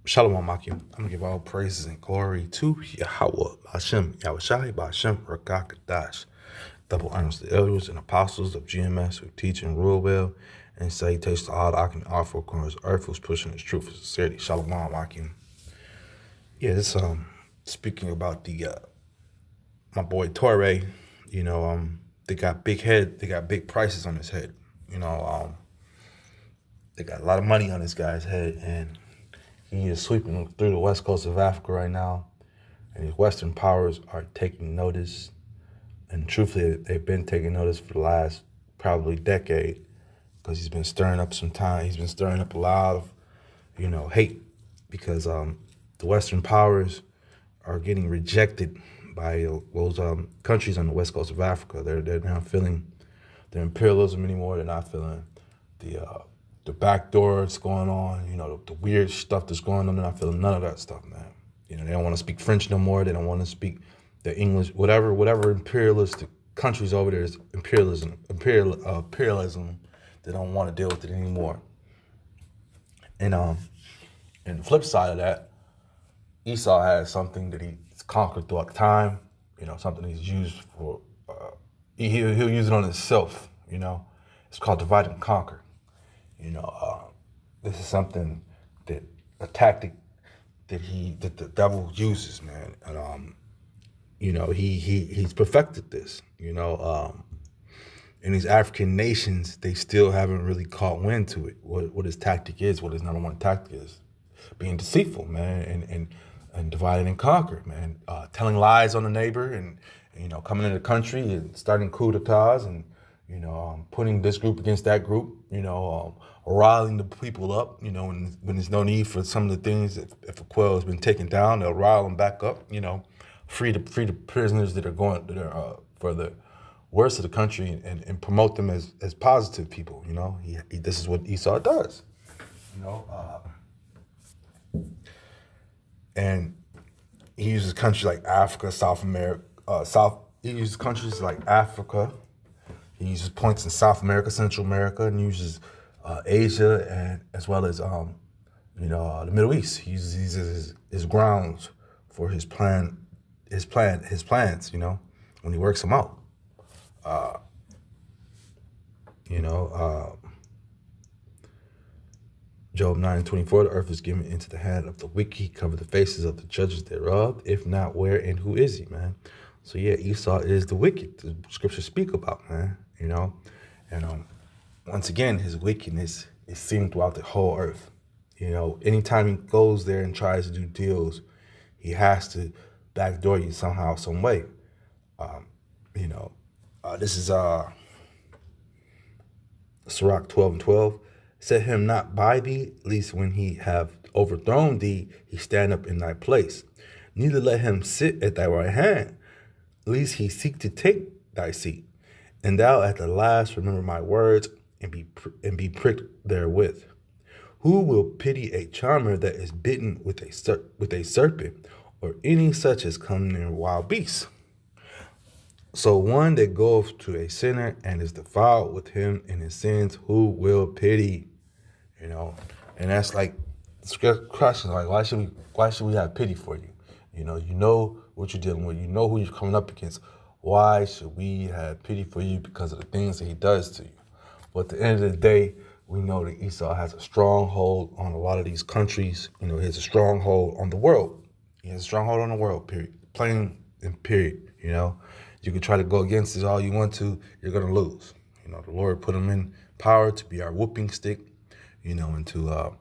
Shalom Akim. I'm gonna give all praises and glory to Yahweh, Hashem, Yahushai, Hashem, Rakakadash. Double honors to the elders and apostles of GMS who teach and rule well, and salutations to all that I can offer corners of earth who's pushing this truth and sincerity. Shalom Akim. Yeah, this speaking about the my boy Torre, they got big head, they got big prices on his head. They got a lot of money on this guy's head, and he is sweeping through the west coast of Africa right now, and these Western powers are taking notice. And truthfully, they've been taking notice for the last probably decade, because he's been stirring up some time. He's been stirring up a lot of, hate, because the Western powers are getting rejected by those countries on the west coast of Africa. They're not feeling their imperialism anymore. They're not feeling the back door that's going on. The weird stuff that's going on. They're not feeling none of that stuff, man. They don't want to speak French no more. They don't want to speak the English, whatever imperialistic countries over there is imperialism. They don't want to deal with it anymore. And the flip side of that, Esau has something that he's conquered throughout time. Something he's used for. He'll use it on himself. It's called divide and conquer. This is something that a tactic that the devil uses, man. And he's perfected this. In these African nations, they still haven't really caught wind to it. What his tactic is, what his number one tactic is, being deceitful, man, and dividing and conquer, man. Telling lies on the neighbor, and coming into the country and starting coup d'etats, and putting this group against that group, riling the people up, when there's no need for some of the things. If a quail has been taken down, they'll rile them back up, free the prisoners that are for the worst of the country, and promote them as positive people. This is what Esau does. And he uses countries like Africa, South America, He uses countries like Africa. He uses points in South America, Central America, and uses Asia, and as well as the Middle East. He uses his grounds for his plans. When he works them out. Job 9:24, the earth is given into the hand of the wicked. He covered the faces of the judges thereof. If not, where and who is he, man? So yeah, Esau is the wicked. The scriptures speak about, man. And once again, his wickedness is seen throughout the whole earth. Anytime he goes there and tries to do deals, he has to backdoor you somehow, some way. This is Sirach 12:12. Set him not by thee, lest when he have overthrown thee, he stand up in thy place. Neither let him sit at thy right hand, lest he seek to take thy seat. And thou at the last remember my words, and be pricked therewith. Who will pity a charmer that is bitten with a serpent, or any such as come near wild beasts? So one that goeth to a sinner and is defiled with him in his sins, who will pity? And that's like the question, like why should we have pity for you? You know what you're dealing with, you know who you're coming up against. Why should we have pity for you? Because of the things that he does to you. But at the end of the day, we know that Esau has a stronghold on a lot of these countries. He has a stronghold on the world. He has a stronghold on the world, period. Plain and period, You can try to go against it all you want to, you're going to lose. The Lord put him in power to be our whooping stick, and to,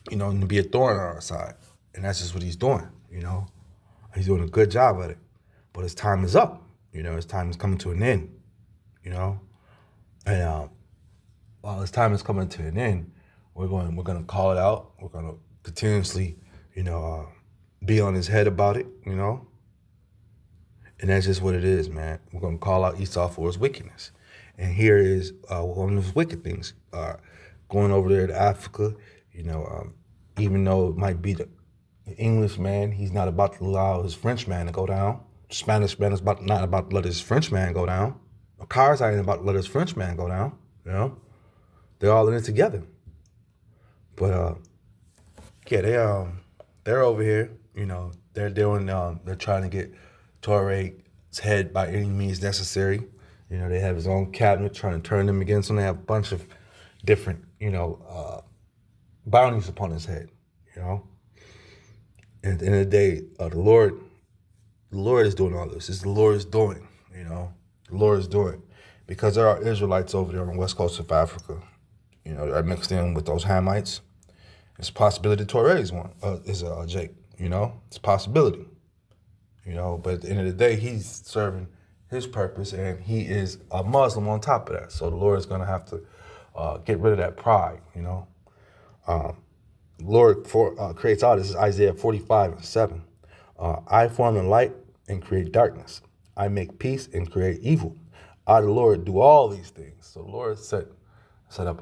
and to be a thorn on our side. And that's just what he's doing, He's doing a good job at it. But his time is up, his time is coming to an end, And while his time is coming to an end, we're going to call it out. We're going to continuously, be on his head about it, And that's just what it is, man. We're going to call out Esau for his wickedness. And here is one of his wicked things. Going over there to Africa, even though it might be the English man, he's not about to allow his French man to go down. The Spanish man is not about to let his French man go down. The cars ain't about to let his French man go down. They're all in it together. But Yeah, they're over here. They're doing they're trying to get Touareg's head by any means necessary. They have his own cabinet trying to turn him against him. They have a bunch of different bounties upon his head. You know, and at the end of the day, the Lord is doing all this. It's the Lord is doing. The Lord is doing, because there are Israelites over there on the west coast of Africa. That mixed in with those Hamites. It's a possibility Torah is one, is Jake. It's a possibility. But at the end of the day, he's serving his purpose, and he is a Muslim on top of that. So the Lord is going to have to get rid of that pride. Lord creates all this. This is Isaiah 45:7. I form the light and create darkness. I make peace and create evil. I, the Lord, do all these things. So the Lord set up,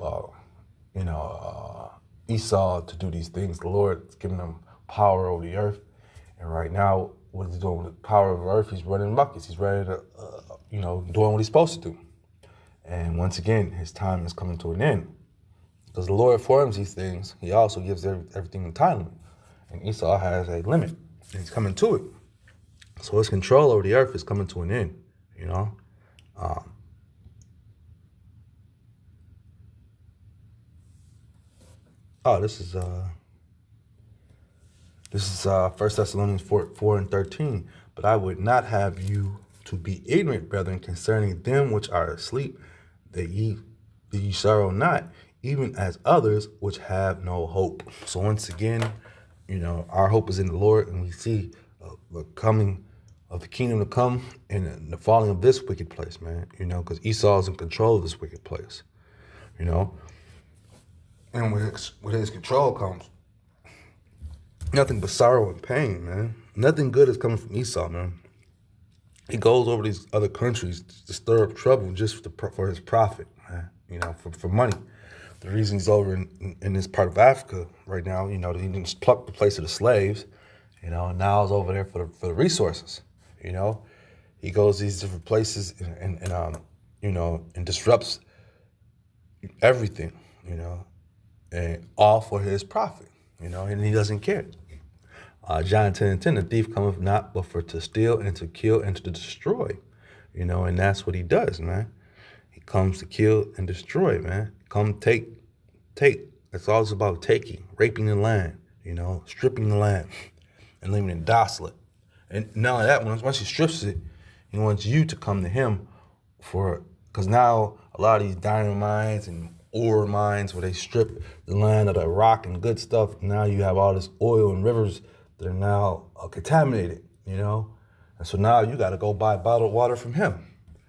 Esau to do these things. The Lord's giving him power over the earth. And right now, what he's doing with the power of the earth, he's running buckets. He's ready to, doing what he's supposed to do. And once again, his time is coming to an end. Because the Lord forms these things, he also gives everything entitlement. And Esau has a limit, and he's coming to it. So his control over the earth is coming to an end, this is 1 Thessalonians 4:13. But I would not have you to be ignorant, brethren, concerning them which are asleep, that ye sorrow not, even as others which have no hope. So once again, our hope is in the Lord, and we see the coming of the kingdom to come and the falling of this wicked place, man. Because Esau is in control of this wicked place, And with his control comes nothing but sorrow and pain, man. Nothing good is coming from Esau, man. He goes over these other countries to stir up trouble just for his profit, man. For money. The reason he's over in this part of Africa right now, he didn't pluck the place of the slaves, and now he's over there for the resources, He goes these different places and disrupts everything, and all for his profit, and he doesn't care. John 10:10, the thief cometh not but for to steal and to kill and to destroy, and that's what he does, man. He comes to kill and destroy, man. Come take. That's all it's about, taking, raping the land, stripping the land and leaving it desolate. And not only that, once he strips it, he wants you to come to him because now a lot of these diamond mines and ore mines where they strip the land of the rock and good stuff, now you have all this oil and rivers that are now contaminated, And so now you got to go buy bottled water from him.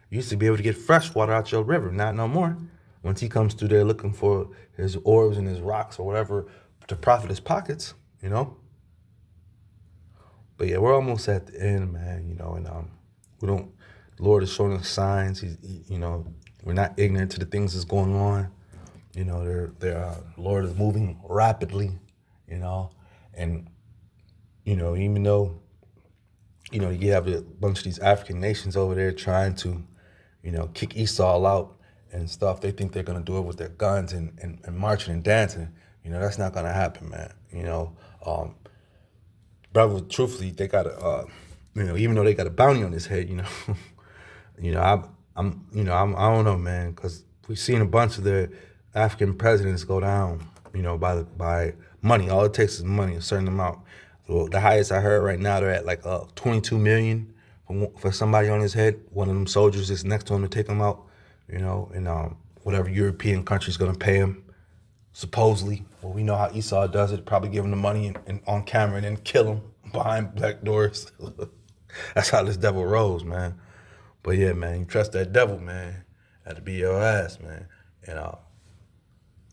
You used to be able to get fresh water out your river, not no more. Once he comes through there looking for his orbs and his rocks or whatever to profit his pockets, But yeah, we're almost at the end, man, and we don't. The Lord is showing us signs. We're not ignorant to the things that's going on. The Lord is moving rapidly, and even though you have a bunch of these African nations over there trying to, kick Esau out and stuff. They think they're going to do it with their guns and marching and dancing. That's not going to happen, man. Brother, truthfully, they got even though they got a bounty on his head, I don't know, man, because we've seen a bunch of the African presidents go down, by money. All it takes is money, a certain amount. So the highest I heard right now, they're at like 22 million for somebody on his head. One of them soldiers is next to him to take him out, and whatever European country's gonna pay him, supposedly. Well, we know how Esau does it, probably give him the money and on camera and then kill him behind black doors. That's how this devil rolls, man. But yeah, man, you trust that devil, man. Had to be your ass, man. And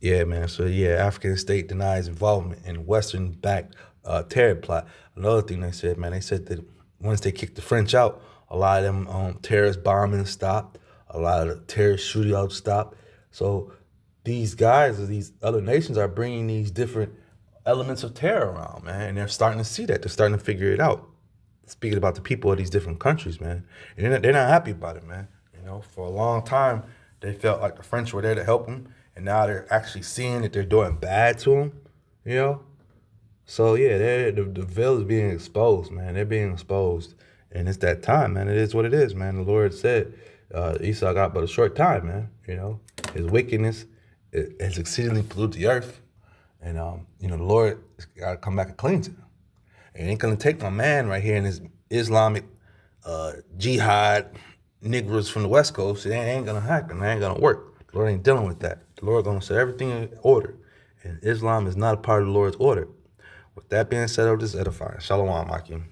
yeah, man. So yeah, African state denies involvement in Western-backed terror plot. Another thing they said, man, they said that once they kicked the French out, a lot of them terrorist bombings stopped. A lot of the terrorist shootouts stopped. So these guys or these other nations are bringing these different elements of terror around, man, and they're starting to see that. They're starting to figure it out. Speaking about the people of these different countries, man, and they're not happy about it, man. For a long time, they felt like the French were there to help them, and now they're actually seeing that they're doing bad to them, So yeah, the veil is being exposed, man. They're being exposed, and it's that time, man. It is what it is, man. The Lord said Esau got but a short time, man. You know, his wickedness has exceedingly polluted the earth, and the Lord got to come back and cleanse it. It ain't gonna take my man right here in this Islamic jihad niggers from the West Coast. It ain't gonna happen. It ain't gonna work. The Lord ain't dealing with that. The Lord gonna set everything in order, and Islam is not a part of the Lord's order. With that being said, I'll just edify. Shalom, Akim.